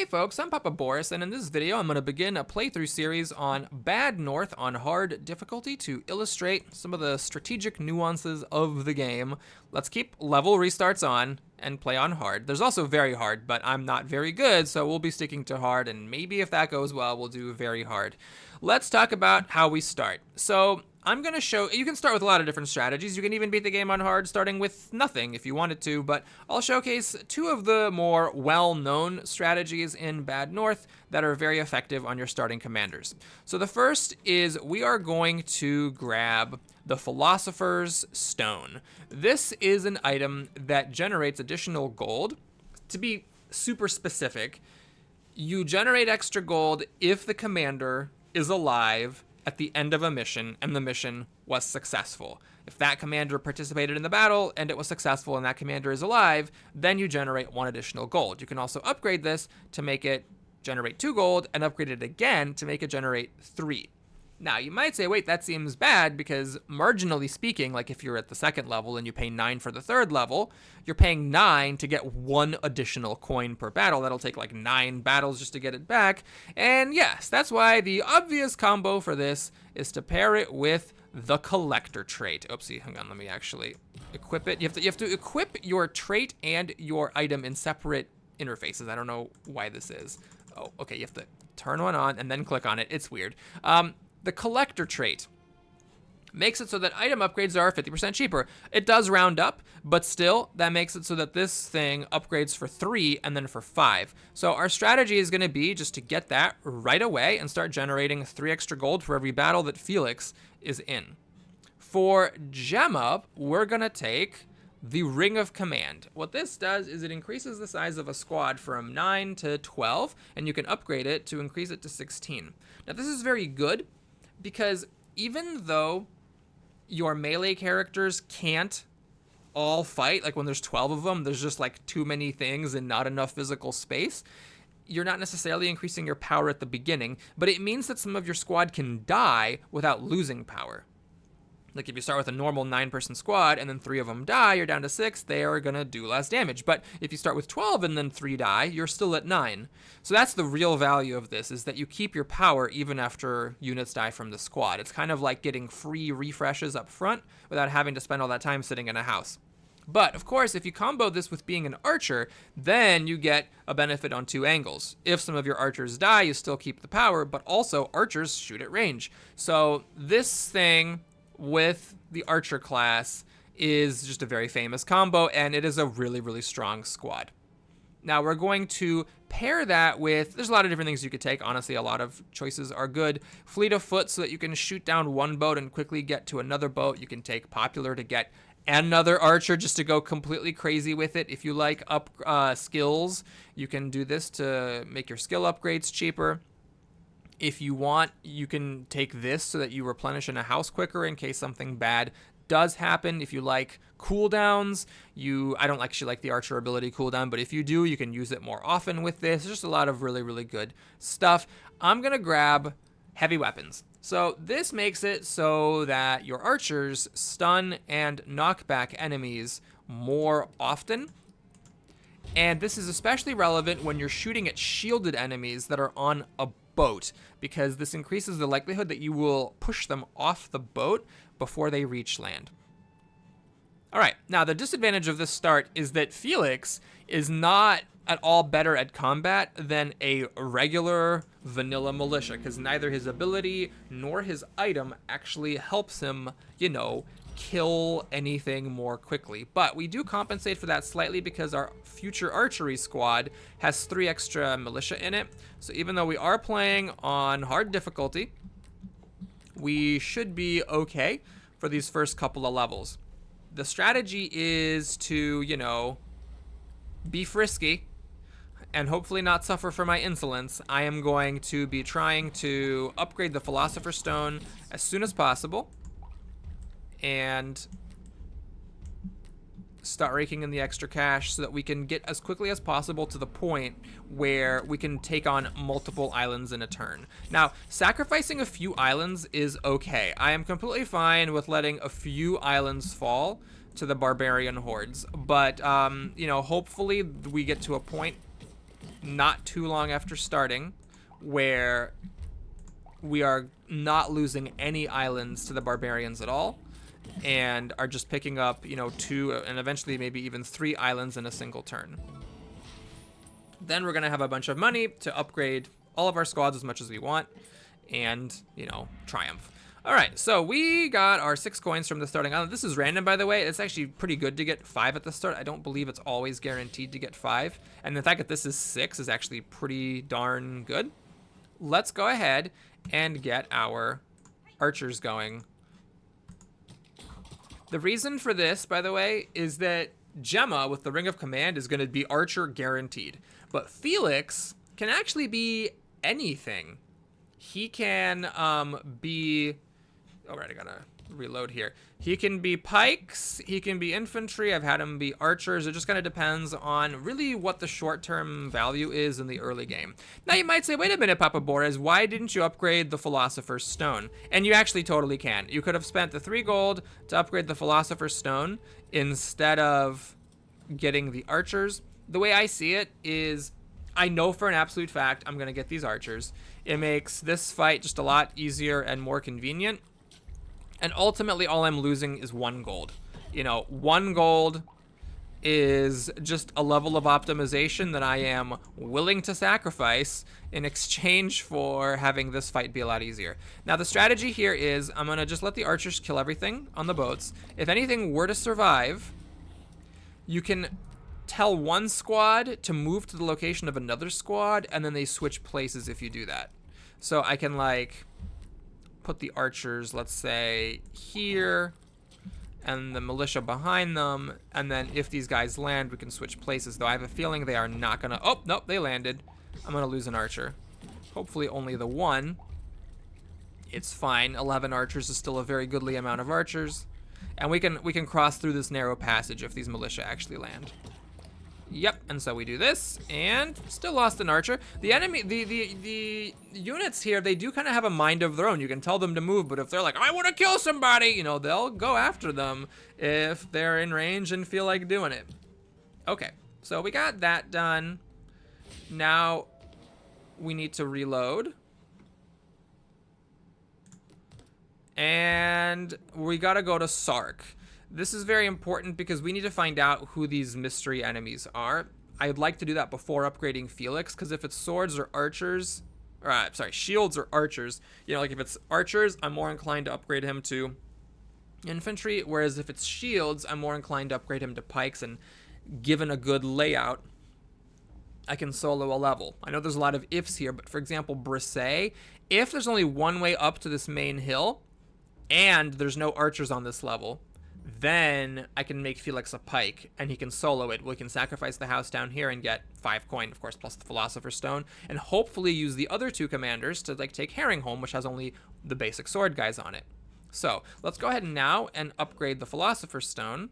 folks, I'm Papa Boris, and in this video I'm going to begin a playthrough series on Bad North on hard difficulty to illustrate some of the strategic nuances of the game. Let's keep level restarts on and play on hard. There's also very hard, but I'm not very good, so we'll be sticking to hard, and maybe if that goes well, we'll do very hard. Let's talk about how we start. So I'm going to show, you can start with a lot of different strategies. You can even beat the game on hard starting with nothing if you wanted to, but I'll showcase two of the more well-known strategies in Bad North that are very effective on your starting commanders. So the first is we are going to grab the Philosopher's Stone. This is an item that generates additional gold. To be super specific, you generate extra gold if the commander is alive at the end of a mission and the mission was successful. If that commander participated in the battle and it was successful and that commander is alive, then you generate 1 additional gold. You can also upgrade this to make it generate 2 gold and upgrade it again to make it generate 3. Now, you might say, wait, that seems bad because marginally speaking, like if you're at the 2nd level and you pay 9 for the 3rd level, you're paying 9 to get 1 additional coin per battle. That'll take like 9 battles just to get it back. And yes, that's why the obvious combo for this is to pair it with the Collector trait. Oopsie, hang on, let me actually equip it. You have to equip your trait and your item in separate interfaces. I don't know why this is. Oh, okay, you have to turn one on and then click on it. It's weird. The Collector trait makes it so that item upgrades are 50% cheaper. It does round up, but still, that makes it so that this thing upgrades for 3 and then for 5. So our strategy is going to be just to get that right away and start generating 3 extra gold for every battle that Felix is in. For gem up, we're going to take the Ring of Command. What this does is it increases the size of a squad from 9 to 12, and you can upgrade it to increase it to 16. Now, this is very good, because even though your melee characters can't all fight, like when there's 12 of them, there's just like too many things and not enough physical space, you're not necessarily increasing your power at the beginning, but it means that some of your squad can die without losing power. Like if you start with a normal 9-person squad and then 3 of them die, you're down to 6, they are gonna do less damage. But if you start with 12 and then 3 die, you're still at 9. So that's the real value of this, is that you keep your power even after units die from the squad. It's kind of like getting free refreshes up front without having to spend all that time sitting in a house. But of course, if you combo this with being an archer, then you get a benefit on 2 angles. If some of your archers die, you still keep the power, but also archers shoot at range. So this thing with the archer class is just a very famous combo, and it is a really, really strong squad. Now we're going to pair that with, there's a lot of different things you could take. Honestly, a lot of choices are good. Fleet of Foot so that you can shoot down 1 boat and quickly get to another boat. You can take Popular to get another archer just to go completely crazy with it. If you like up skills, you can do this to make your skill upgrades cheaper. If you want, you can take this so that you replenish in a house quicker in case something bad does happen. If you like cooldowns, I don't actually like the archer ability cooldown, but if you do, you can use it more often with this. There's just a lot of really, really good stuff. I'm going to grab heavy weapons. So this makes it so that your archers stun and knock back enemies more often. And this is especially relevant when you're shooting at shielded enemies that are on a boat, because this increases the likelihood that you will push them off the boat before they reach land. All right, now the disadvantage of this start is that Felix is not at all better at combat than a regular vanilla militia, because neither his ability nor his item actually helps him, kill anything more quickly. But we do compensate for that slightly because our future archery squad has 3 extra militia in it. So even though we are playing on hard difficulty, we should be okay for these first couple of levels. The strategy is to, be frisky and hopefully not suffer for my insolence. I am going to be trying to upgrade the Philosopher's Stone as soon as possible and start raking in the extra cash so that we can get as quickly as possible to the point where we can take on multiple islands in a turn. Now, sacrificing a few islands is okay. I am completely fine with letting a few islands fall to the barbarian hordes, but hopefully we get to a point not too long after starting, where we are not losing any islands to the barbarians at all, and are just picking up, you know, 2 and eventually maybe even 3 islands in a single turn. Then we're gonna have a bunch of money to upgrade all of our squads as much as we want, and, you know, triumph. All right, so we got our 6 coins from the starting island. This is random, by the way. It's actually pretty good to get 5 at the start. I don't believe it's always guaranteed to get 5. And the fact that this is 6 is actually pretty darn good. Let's go ahead and get our archers going. The reason for this, by the way, is that Gemma with the Ring of Command is going to be archer guaranteed. But Felix can actually be anything. He can be... All right, I gotta reload here. He can be pikes, he can be infantry, I've had him be archers. It just kind of depends on really what the short-term value is in the early game. Now you might say, wait a minute, Papa Boris, why didn't you upgrade the Philosopher's Stone? And you actually totally can. You could have spent the 3 gold to upgrade the Philosopher's Stone instead of getting the archers. The way I see it is, I know for an absolute fact I'm gonna get these archers. It makes this fight just a lot easier and more convenient. And ultimately, all I'm losing is 1 gold. You know, 1 gold is just a level of optimization that I am willing to sacrifice in exchange for having this fight be a lot easier. Now, the strategy here is I'm going to just let the archers kill everything on the boats. If anything were to survive, you can tell one squad to move to the location of another squad, and then they switch places if you do that. So I can, like... put the archers, let's say, here, and the militia behind them, and then if these guys land, we can switch places, though I have a feeling they are not gonna... Oh, nope, they landed. I'm gonna lose an archer. Hopefully only the 1. It's fine. 11 archers is still a very goodly amount of archers, and we can cross through this narrow passage if these militia actually land. Yep, and so we do this, and still lost an archer. The enemy, the units here, they do kind of have a mind of their own. You can tell them to move, but if they're like, I want to kill somebody, you know, they'll go after them if they're in range and feel like doing it. Okay, so we got that done. Now we need to reload. And we gotta go to Sark. This is very important because we need to find out who these mystery enemies are. I'd like to do that before upgrading Felix, because if it's swords or archers, or sorry, shields or archers, you know, like if it's archers, I'm more inclined to upgrade him to infantry, whereas if it's shields, I'm more inclined to upgrade him to pikes, and given a good layout, I can solo a level. I know there's a lot of ifs here, but for example, Brisset, if there's only one way up to this main hill, and there's no archers on this level, then I can make Felix a pike, and he can solo it. We can sacrifice the house down here and get 5 coin, of course, plus the Philosopher's Stone, and hopefully use the other 2 commanders to like take Herringholm, which has only the basic sword guys on it. So let's go ahead now and upgrade the Philosopher's Stone.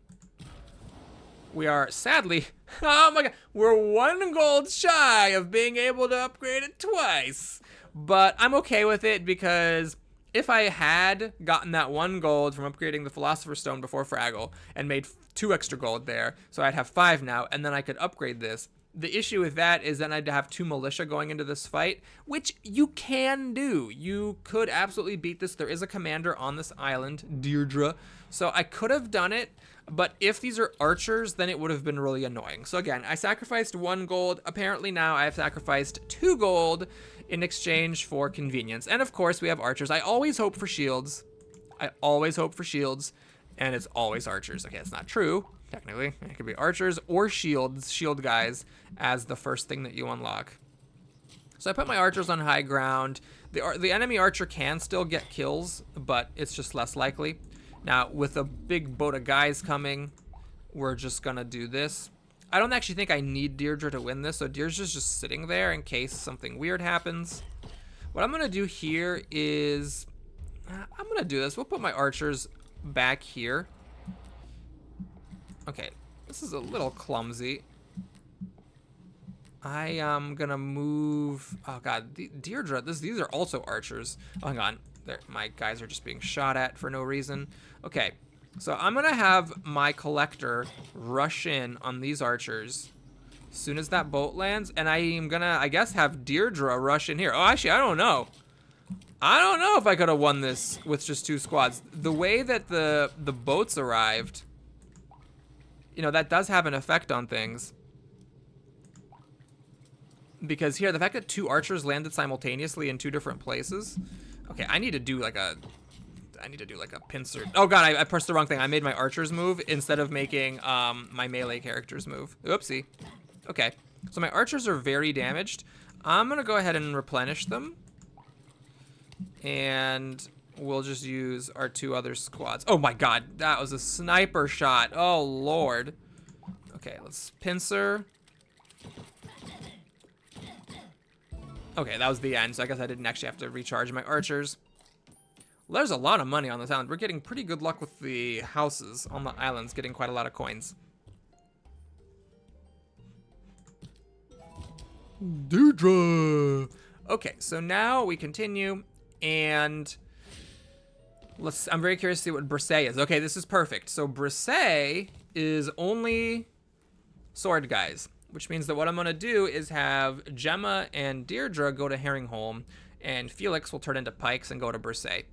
We are sadly, oh my god, we're 1 gold shy of being able to upgrade it twice, but I'm okay with it because if I had gotten that 1 gold from upgrading the Philosopher's Stone before Fraggle and made 2 extra gold there, so I'd have 5 now, and then I could upgrade this. The issue with that is then I'd have 2 militia going into this fight, which you can do. You could absolutely beat this. There is a commander on this island, Deirdre, so I could have done it, but if these are archers, then it would have been really annoying. So again, I sacrificed 1 gold. Apparently now I have sacrificed 2 gold in exchange for convenience. And of course we have archers. I always hope for shields. I always hope for shields, and it's always archers. Okay, that's not true. Technically, it could be archers or shields, shield guys, as the first thing that you unlock. So I put my archers on high ground. The enemy archer can still get kills, but it's just less likely. Now, with a big boat of guys coming, we're just gonna do this. I don't actually think I need Deirdre to win this, so Deirdre's just sitting there in case something weird happens. What I'm gonna do here is, I'm gonna do this. We'll put my archers back here. Okay, this is a little clumsy. I am gonna move, oh god, Deirdre, these are also archers. Oh, hang on, my guys are just being shot at for no reason. Okay, so I'm gonna have my collector rush in on these archers As soon as that boat lands, and I am gonna, I guess, have Deirdre rush in here. Oh, actually, I don't know. I don't know if I could have won this with just 2 squads. The way that the boats arrived, you know, that does have an effect on things. Because here, the fact that 2 archers landed simultaneously in 2 different places. Okay, I need to do like a pincer. Oh god, I pressed the wrong thing. I made my archers move instead of making my melee characters move. Oopsie. Okay, so my archers are very damaged. I'm gonna go ahead and replenish them. And we'll just use our 2 other squads. Oh my god, that was a sniper shot. Oh lord. Okay, let's pincer. Okay, that was the end, so I guess I didn't actually have to recharge my archers. Well, there's a lot of money on this island. We're getting pretty good luck with the houses on the islands, getting quite a lot of coins. Deirdre! Okay, so now we continue, and I'm very curious to see what Brisset is. Okay, this is perfect. So Brisset is only sword guys, which means that what I'm gonna do is have Gemma and Deirdre go to Herringholm, and Felix will turn into pikes and go to Brisset.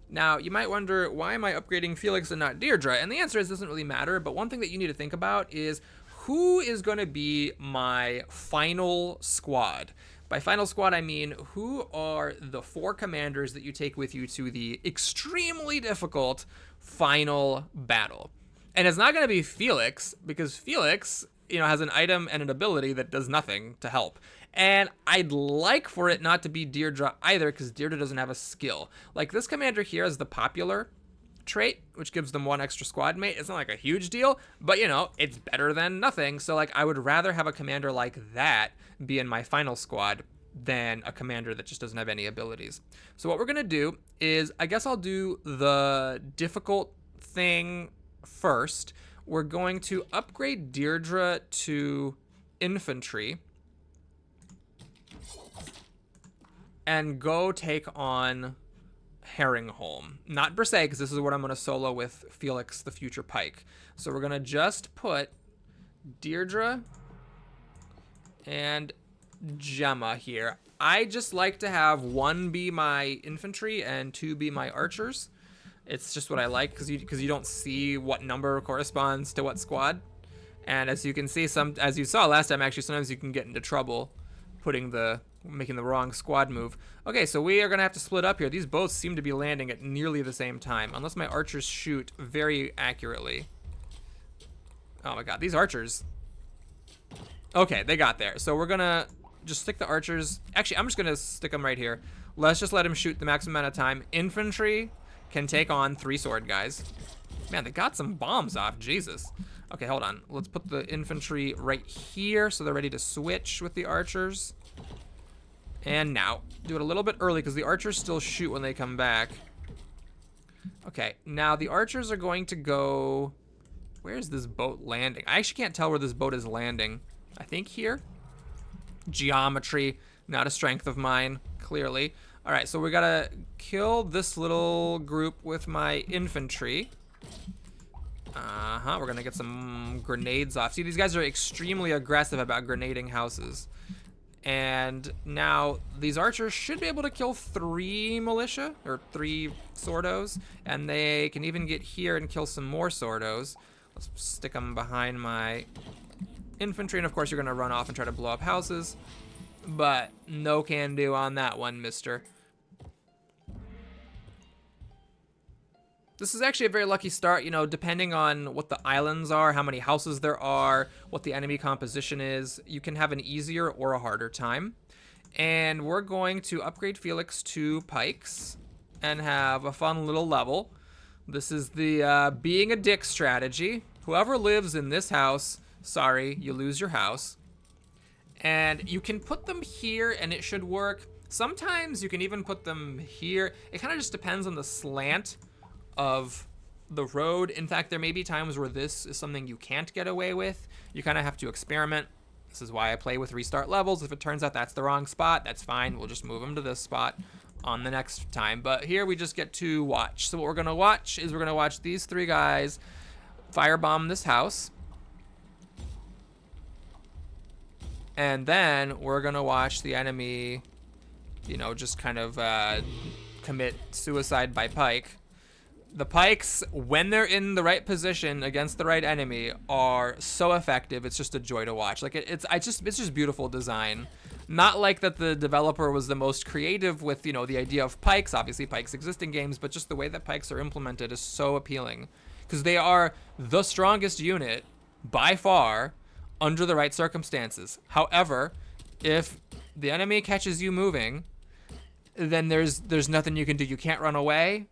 Now, you might wonder, why am I upgrading Felix and not Deirdre? And the answer is, it doesn't really matter, but one thing that you need to think about is, who is gonna be my final squad? By final squad, I mean, who are the 4 commanders that you take with you to the extremely difficult final battle? And it's not gonna be Felix, because Felix, you know, has an item and an ability that does nothing to help. And I'd like for it not to be Deirdre either, because Deirdre doesn't have a skill. Like, this commander here has the popular trait, which gives them 1 extra squad mate. It's not like a huge deal, but you know, it's better than nothing. So like, I would rather have a commander like that be in my final squad than a commander that just doesn't have any abilities. So what we're gonna do is, I guess I'll do the difficult thing first. We're going to upgrade Deirdre to infantry and go take on Herringholm. Not Brisset, because this is what I'm going to solo with Felix, the future pike. So we're going to just put Deirdre and Gemma here. I just like to have 1 be my infantry and 2 be my archers. It's just what I like, because you don't see what number corresponds to what squad. And as you can see, as you saw last time, actually, sometimes you can get into trouble making the wrong squad move. Okay, so we are gonna have to split up here. These boats seem to be landing at nearly the same time, unless my archers shoot very accurately. Oh my god, these archers. Okay, they got there. So we're gonna just stick the archers. Actually, I'm just gonna stick them right here. Let's just let them shoot the maximum amount of time. Infantry can take on 3 sword guys. Man, they got some bombs off, Jesus. Okay, hold on. Let's put the infantry right here so they're ready to switch with the archers. And now, do it a little bit early because the archers still shoot when they come back. Okay, now the archers are going to go... Where's this boat landing? I actually can't tell where this boat is landing. I think here? Geometry, not a strength of mine, clearly. All right, so we gotta kill this little group with my infantry. We're gonna get some grenades off. See, these guys are extremely aggressive about grenading houses. And now these archers should be able to kill 3 militia, or 3 Sordos, and they can even get here and kill some more Sordos. Let's stick them behind my infantry, and of course you're gonna run off and try to blow up houses. But no can do on that one, mister. This is actually a very lucky start, you know, depending on what the islands are, how many houses there are, what the enemy composition is, you can have an easier or a harder time. And we're going to upgrade Felix to pikes and have a fun little level. This is the being a dick strategy. Whoever lives in this house, sorry, you lose your house. And you can put them here and it should work. Sometimes you can even put them here. It kind of just depends on the slant of the road. In fact, there may be times where this is something you can't get away with. You kind of have to experiment. This is why I play with restart levels. If it turns out that's the wrong spot, that's fine. We'll just move them to this spot on the next time. But here we just get to watch. So what we're going to watch is we're going to watch these 3 guys firebomb this house. And then we're gonna watch the enemy, you know, just kind of commit suicide by pike. The pikes, when they're in the right position against the right enemy, are so effective. It's just a joy to watch. Like it's just beautiful design. Not like that the developer was the most creative with, you know, the idea of pikes. Obviously, pikes exist in games, but just the way that pikes are implemented is so appealing because they are the strongest unit by far under the right circumstances. However, if the enemy catches you moving, then there's nothing you can do. You can't run away.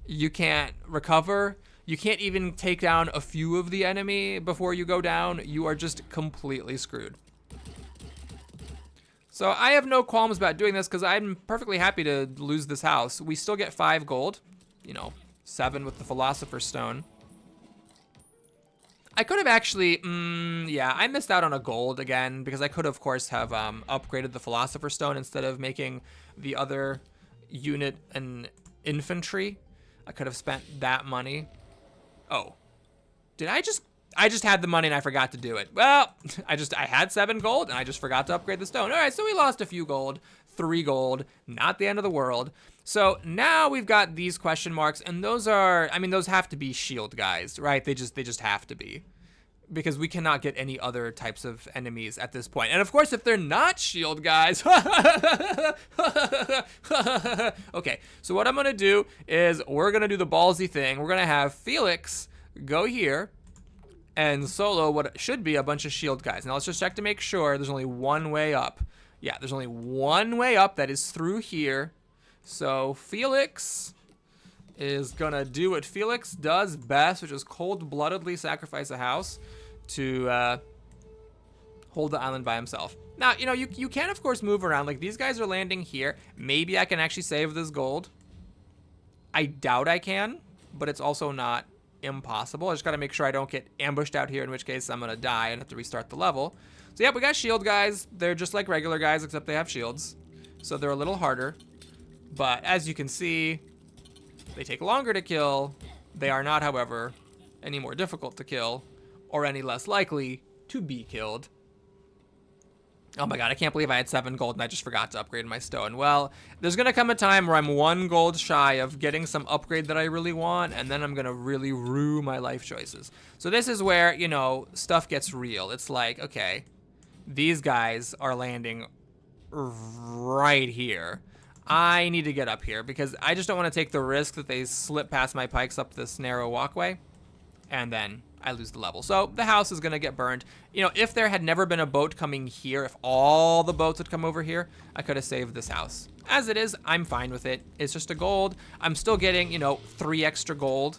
You can't recover. You can't even take down a few of the enemy before you go down. You are just completely screwed. So I have no qualms about doing this because I'm perfectly happy to lose this house. We still get 5 gold, you know, 7 with the Philosopher's Stone. I could have actually, yeah, I missed out on a gold again because I could, of course, have upgraded the Philosopher's Stone instead of making the other unit an infantry. I could have spent that money. Oh, did I just had the money and I forgot to do it. Well, I had 7 gold and I just forgot to upgrade the stone. All right, so we lost a few gold, 3 gold, not the end of the world. So now we've got these question marks, and those are, I mean, those have to be shield guys, right? They just have to be, because we cannot get any other types of enemies at this point. And of course, if they're not shield guys, okay. So what I'm gonna do is we're gonna do the ballsy thing. We're gonna have Felix go here and solo what should be a bunch of shield guys. Now let's just check to make sure there's only one way up. Yeah, there's only one way up, that is through here. So Felix is gonna do what Felix does best, which is cold-bloodedly sacrifice a house to hold the island by himself. Now, you know, you can, of course, move around. Like, these guys are landing here. Maybe I can actually save this gold. I doubt I can, but it's also not impossible. I just gotta make sure I don't get ambushed out here, in which case I'm gonna die and have to restart the level. So, yeah, we got shield guys. They're just like regular guys, except they have shields. So they're a little harder. But as you can see, they take longer to kill. They are not, however, any more difficult to kill or any less likely to be killed. Oh my god, I can't believe I had 7 gold and I just forgot to upgrade my stone. Well, there's gonna come a time where I'm 1 gold shy of getting some upgrade that I really want, and then I'm gonna really rue my life choices. So this is where, you know, stuff gets real. It's like, okay, these guys are landing right here. I need to get up here because I just don't want to take the risk that they slip past my pikes up this narrow walkway and then I lose the level. So the house is going to get burned. You know, if there had never been a boat coming here, if all the boats had come over here, I could have saved this house. As it is, I'm fine with it. It's just a gold. I'm still getting, you know, 3 extra gold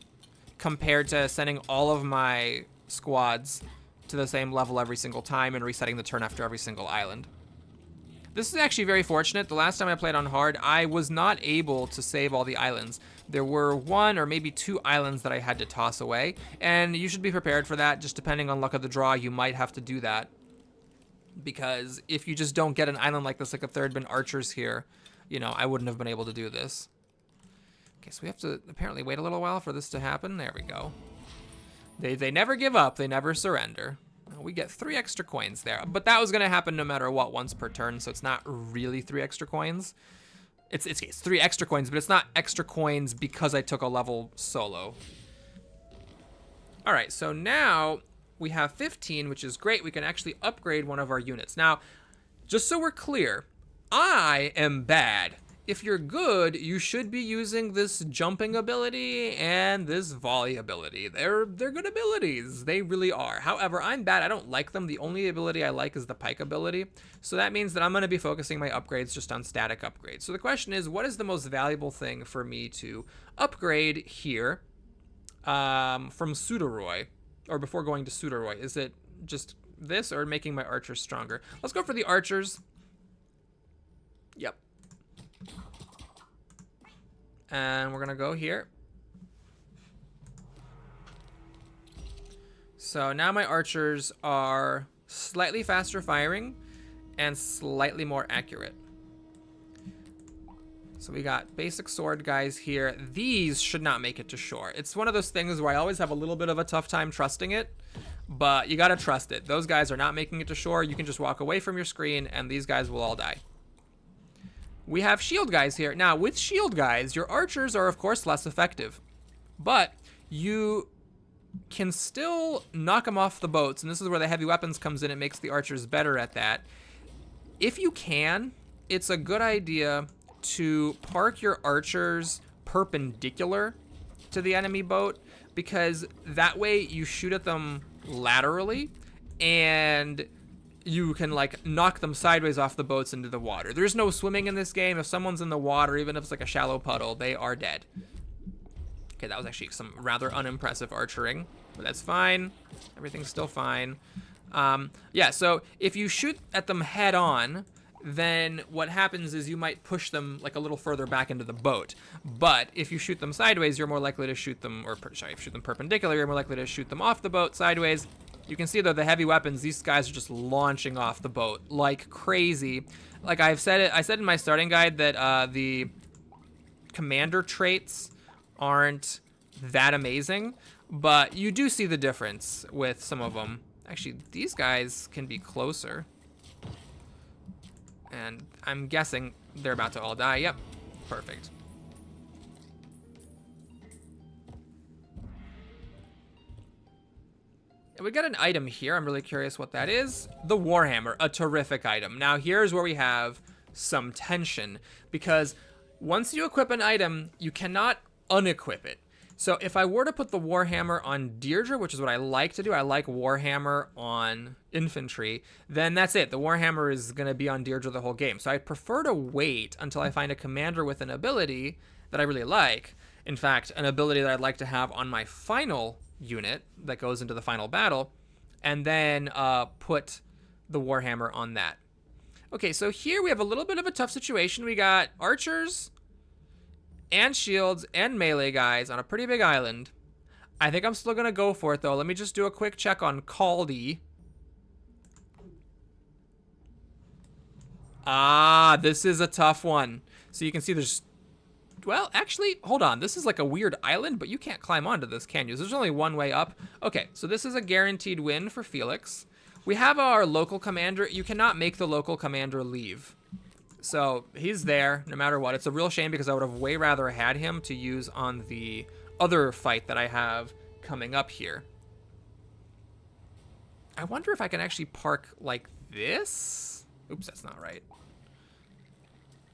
compared to sending all of my squads to the same level every single time and resetting the turn after every single island. This is actually very fortunate. The last time I played on hard, I was not able to save all the islands. There were 1 or maybe 2 islands that I had to toss away, and you should be prepared for that. Just depending on luck of the draw, you might have to do that. Because if you just don't get an island like this, like if there had been archers here, you know, I wouldn't have been able to do this. Okay, so we have to apparently wait a little while for this to happen. There we go. They never give up. They never surrender. We get 3 extra coins there, but that was gonna happen no matter what, once per turn, so it's not really 3 extra coins. It's 3 extra coins, but it's not extra coins because I took a level solo. All right, so now we have 15, which is great. We can actually upgrade one of our units. Now, just so we're clear, I am bad. If you're good, you should be using this jumping ability and this volley ability. They're good abilities. They really are. However, I'm bad. I don't like them. The only ability I like is the pike ability. So that means that I'm going to be focusing my upgrades just on static upgrades. So the question is, what is the most valuable thing for me to upgrade here from Sudoroy, or before going to Sudoroy? Is it just this or making my archers stronger? Let's go for the archers. Yep. And we're gonna go here. So now my archers are slightly faster firing and slightly more accurate. So we got basic sword guys here. These should not make it to shore. It's one of those things where I always have a little bit of a tough time trusting it. but you gotta trust it. Those guys are not making it to shore. You can just walk away from your screen, and these guys will all die. We have shield guys here. Now, with shield guys, your archers are, of course, less effective, but you can still knock them off the boats, and this is where the heavy weapons comes in. It makes the archers better at that. If you can, it's a good idea to park your archers perpendicular to the enemy boat, because that way you shoot at them laterally and you can like knock them sideways off the boats into the water. There's no swimming in this game. If someone's in the water, even if it's like a shallow puddle, they are dead. Okay, that was actually some rather unimpressive archering, but that's fine. Everything's still fine. Yeah, so if you shoot at them head on, then what happens is you might push them like a little further back into the boat. But if you shoot them sideways, you're more likely to shoot them, or sorry, if you shoot them perpendicular, you're more likely to shoot them off the boat sideways. You can see though, the heavy weapons, these guys are just launching off the boat like crazy. Like I said in my starting guide that the commander traits aren't that amazing, but you do see the difference with some of them. Actually, these guys can be closer. And I'm guessing they're about to all die. Yep, perfect. And we got an item here. I'm really curious what that is. The Warhammer, a terrific item. Now here's where we have some tension, because once you equip an item, you cannot unequip it. So if I were to put the Warhammer on Deirdre, which is what I like to do, I like Warhammer on infantry, then that's it. The Warhammer is going to be on Deirdre the whole game. So I prefer to wait until I find a commander with an ability that I really like. In fact, an ability that I'd like to have on my final unit that goes into the final battle, and then put the Warhammer on that. Okay, so here we have a little bit of a tough situation. We got archers and shields and melee guys on a pretty big island. I think I'm still gonna go for it though. Let me just do a quick check on Caldy. Ah, this is a tough one. So you can see there's, well, actually, hold on. This is like a weird island, but you can't climb onto this, can you? There's only one way up. Okay, so this is a guaranteed win for Felix. We have our local commander. You cannot make the local commander leave. So he's there no matter what. It's a real shame because I would have way rather had him to use on the other fight that I have coming up here. I wonder if I can actually park like this. Oops, that's not right.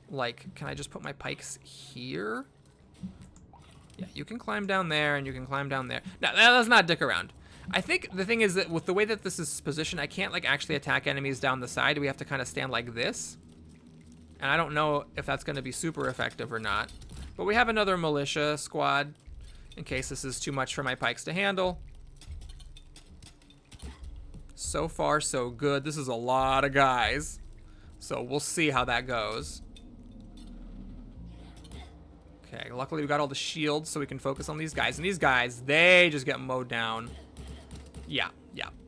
Like, can I just put my pikes here? Yeah, you can climb down there and you can climb down there. No, let's not dick around. I think the thing is that with the way that this is positioned, I can't like actually attack enemies down the side. We have to kind of stand like this. And I don't know if that's going to be super effective or not. But we have another militia squad in case this is too much for my pikes to handle. So far, so good. This is a lot of guys. So we'll see how that goes. Okay, luckily we got all the shields so we can focus on these guys. And these guys, they just get mowed down. Yeah.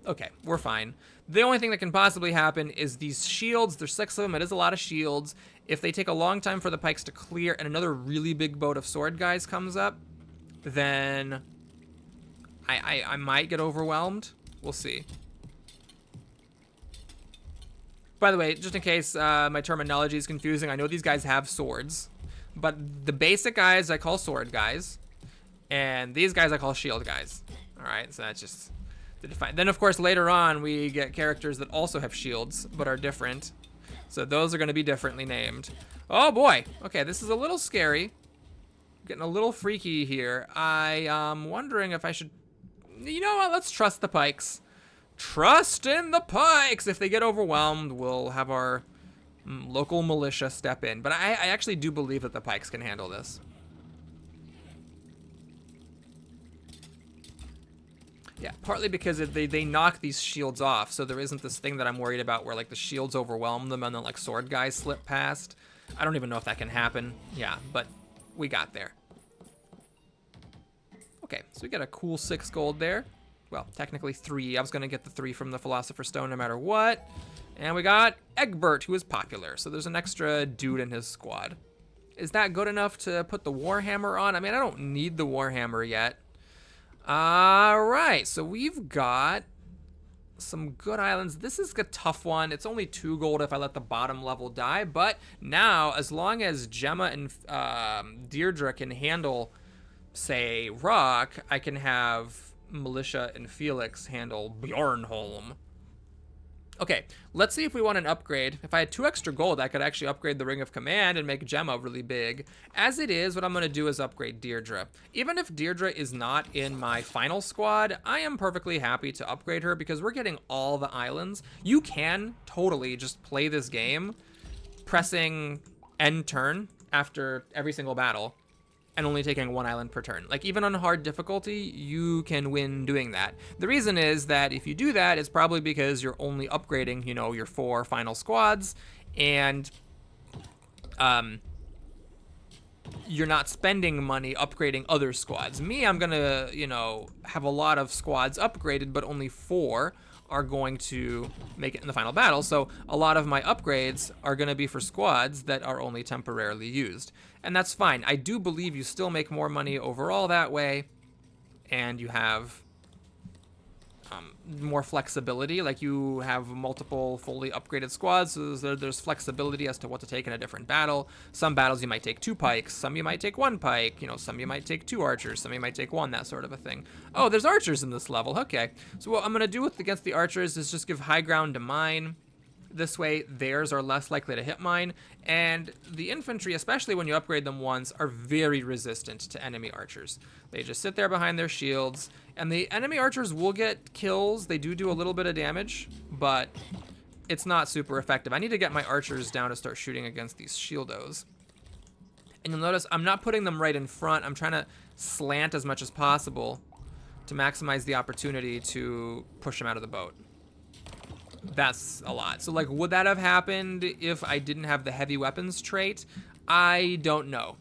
Okay, we're fine. The only thing that can possibly happen is these shields. There's 6 of them. It is a lot of shields. If they take a long time for the pikes to clear and another really big boat of sword guys comes up, then I might get overwhelmed. We'll see. By the way, just in case my terminology is confusing, I know these guys have swords, but the basic guys I call sword guys, and these guys I call shield guys. All right, so that's just to define. Then, of course, later on, we get characters that also have shields, but are different. So those are going to be differently named. Oh, boy. Okay, this is a little scary. Getting a little freaky here. I am wondering if I should... You know what? Let's trust the pikes. Trust in the pikes! If they get overwhelmed, we'll have our local militia step in. But I actually do believe that the pikes can handle this. Yeah, partly because they knock these shields off, so there isn't this thing that I'm worried about where like the shields overwhelm them and then like sword guys slip past. I don't even know if that can happen. Yeah, but we got there. Okay, so we got a cool 6 gold there. Well, technically 3. I was gonna get the 3 from the Philosopher's Stone no matter what. And we got Egbert, who is popular, so there's an extra dude in his squad. Is that good enough to put the Warhammer on? I mean, I don't need the Warhammer yet. All right, so we've got some good islands. This is a tough one. It's only 2 gold if I let the bottom level die, but now, as long as Gemma and Deirdre can handle, say, Rock, I can have Militia and Felix handle Bjornholm. Okay, let's see if we want an upgrade. If I had 2 extra gold, I could actually upgrade the Ring of Command and make Gemma really big. As it is, what I'm going to do is upgrade Deirdre. Even if Deirdre is not in my final squad, I am perfectly happy to upgrade her because we're getting all the islands. You can totally just play this game pressing end turn after every single battle and only taking 1 island per turn. Like, even on hard difficulty, you can win doing that. The reason is that if you do that, it's probably because you're only upgrading, you know, your 4 final squads, and you're not spending money upgrading other squads. Me, I'm gonna, you know, have a lot of squads upgraded, but only 4 are going to make it in the final battle, so a lot of my upgrades are going to be for squads that are only temporarily used. And that's fine. I do believe you still make more money overall that way, and you have more flexibility. Like, you have multiple fully upgraded squads, so there's flexibility as to what to take in a different battle. Some battles you might take 2 pikes, some you might take 1 pike, you know, some you might take 2 archers, some you might take 1, that sort of a thing. Oh, there's archers in this level, okay. So what I'm gonna do against the archers is just give high ground to mine. This way, theirs are less likely to hit mine, and the infantry, especially when you upgrade them once, are very resistant to enemy archers. They just sit there behind their shields, and the enemy archers will get kills. They do a little bit of damage, but it's not super effective. I need to get my archers down to start shooting against these shieldos. And you'll notice I'm not putting them right in front. I'm trying to slant as much as possible to maximize the opportunity to push them out of the boat. That's a lot. So, like, would that have happened if I didn't have the heavy weapons trait? I don't know.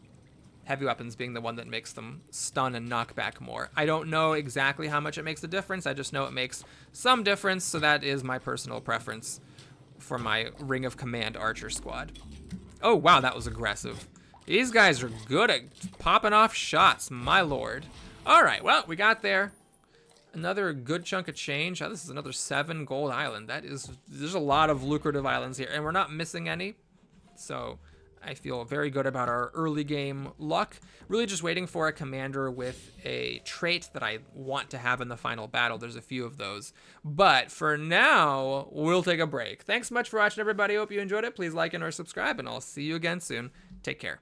Heavy weapons being the one that makes them stun and knock back more. I don't know exactly how much it makes a difference. I just know it makes some difference, so that is my personal preference for my Ring of Command archer squad. Oh, wow, that was aggressive. These guys are good at popping off shots, my lord. All right, well, we got there. Another good chunk of change. Oh, this is another 7 gold island. There's a lot of lucrative islands here, and we're not missing any. So I feel very good about our early game luck. Really just waiting for a commander with a trait that I want to have in the final battle. There's a few of those. But for now, we'll take a break. Thanks so much for watching, everybody. Hope you enjoyed it. Please like and or subscribe, and I'll see you again soon. Take care.